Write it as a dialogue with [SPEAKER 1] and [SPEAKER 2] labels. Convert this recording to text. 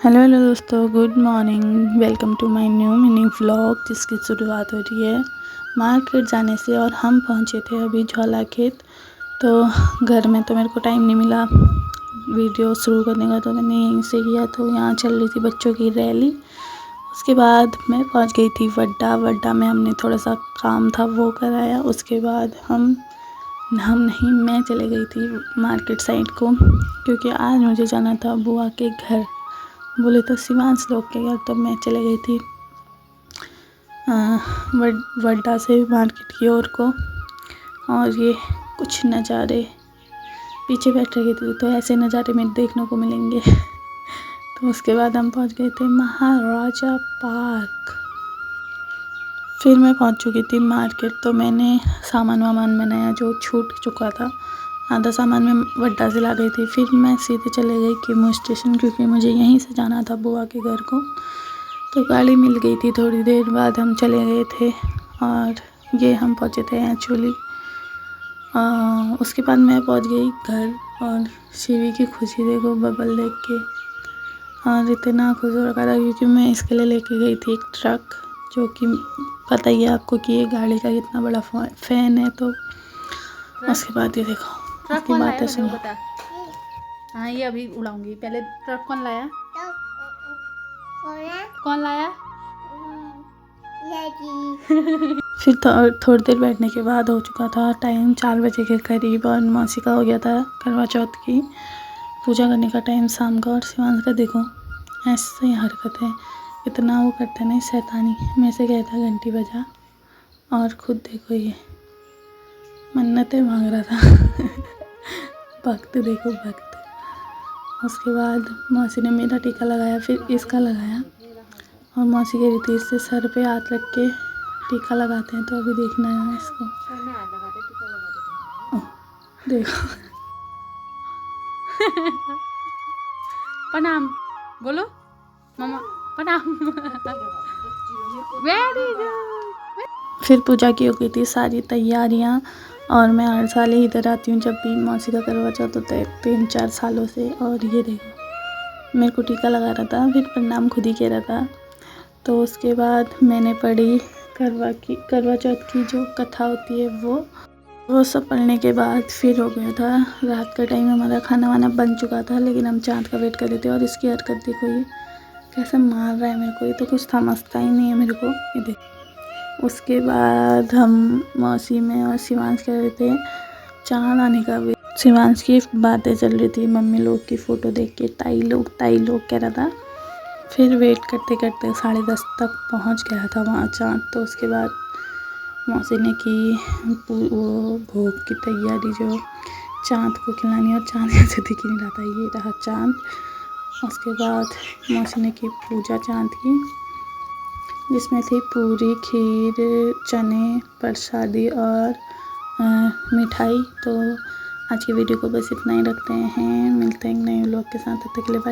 [SPEAKER 1] Hello hello दोस्तों, good morning. Welcome to my new mini vlog जिसकी शुरुआत हो रही है मार्केट जाने से। और हम पहुंचे थे अभी झोला खेत। तो घर में तो मेरे को टाइम नहीं मिला वीडियो शुरू करने का, तो मैंने यहीं से किया। तो यहाँ चल रही थी बच्चों की रैली। उसके बाद मैं पहुंच गई थी वड्डा में हमने थोड़ा सा काम था वो कराया। उसके बाद मैं चले गई थी मार्केट साइड को, क्योंकि आज मुझे जाना था बुआ के घर। बोले तो शिवांश लोग के घर। तब मैं चले गई थी वड्डा से मार्केट की ओर को। और ये कुछ नज़ारे पीछे बैठ रहे थे, तो ऐसे नज़ारे में देखने को मिलेंगे। तो उसके बाद हम पहुंच गए थे महाराजा पार्क। फिर मैं पहुंच चुकी थी मार्केट। तो मैंने सामान बनाया जो छूट चुका था। आधा सामान मैं वड्डा से ला गई थी। फिर मैं सीधे चले गई किमू स्टेशन, क्योंकि मुझे यहीं से जाना था बुआ के घर को। तो गाड़ी मिल गई थी। थोड़ी देर बाद हम चले गए थे और ये हम पहुँचे थे एक्चुअली। उसके बाद मैं पहुँच गई घर। और शिवी की खुशी देखो बबल देख के। और इतना खुश हो रखा था, क्योंकि मैं इसके लिए लेके गई थी एक ट्रक, जो कि पता ही है आपको कि ये गाड़ी का कितना बड़ा फ़ैन है। तो उसके बाद ये देखो
[SPEAKER 2] ट्रक कौन लाया मुझे बता। हाँ ये अभी उड़ाऊंगी। पहले ट्रक कौन लाया? कौन लाया?
[SPEAKER 1] फिर थोड़ी देर बैठने के बाद हो चुका था टाइम 4 बजे के करीब। और मौसी का हो गया था करवा चौथ की पूजा करने का टाइम शाम का। और शिवांश का देखो ऐसे ही हरकत है, इतना वो करता नहीं शैतानी। मैं से कहता घंटी बजा, और खुद देखो ये मन्नतें मांग रहा था। भक्त देखो भक्त। उसके बाद मौसी ने मेरा टीका लगाया, फिर इसका लगाया। और मौसी के रीति से सर पे हाथ रख के टीका लगाते हैं। तो अभी देखना है इसको। ओह, देखो।
[SPEAKER 2] प्रणाम बोलो मामा, प्रणाम। Very good.
[SPEAKER 1] फिर पूजा की हो गई थी सारी तैयारियां। और मैं हर साल ही इधर आती हूँ जब भी मौसी का करवा चौथ होता है, 3-4 सालों से। और ये देखो मेरे को टीका लगा रहा था, फिर प्रणाम खुद ही कह रहा था। तो उसके बाद मैंने पढ़ी करवा चौथ की जो कथा होती है वो सब पढ़ने के बाद फिर हो गया था रात का टाइम। हमारा खाना वाना बन चुका था, लेकिन हम चाँद का वेट कर रहे थे। और इसकी हरकत देखो, ये कैसे मार रहा है मेरे को। ये तो कुछ समझता ही नहीं है मेरे को। ये देख। उसके बाद हम मौसी में और शिवांश कर रहे थे चाँद आने का वेट। शिवांश की बातें चल रही थी मम्मी लोग की फ़ोटो देख के, ताई लोग कह रहा था। फिर वेट करते करते 10:30 तक पहुंच गया था वहाँ चाँद। तो उसके बाद मौसी ने की वो भोग की तैयारी, जो चाँद को खिलानी। और चाँद ऐसे दिख नहीं रहा था, ये रहा चाँद। उसके बाद मौसी ने की पूजा चाँद की, जिसमें थी पूरी, खीर, चने, प्रसादी और मिठाई। तो आज की वीडियो को बस इतना ही रखते हैं। मिलते हैं नए व्लॉग के साथ। तब तक के लिए बाय।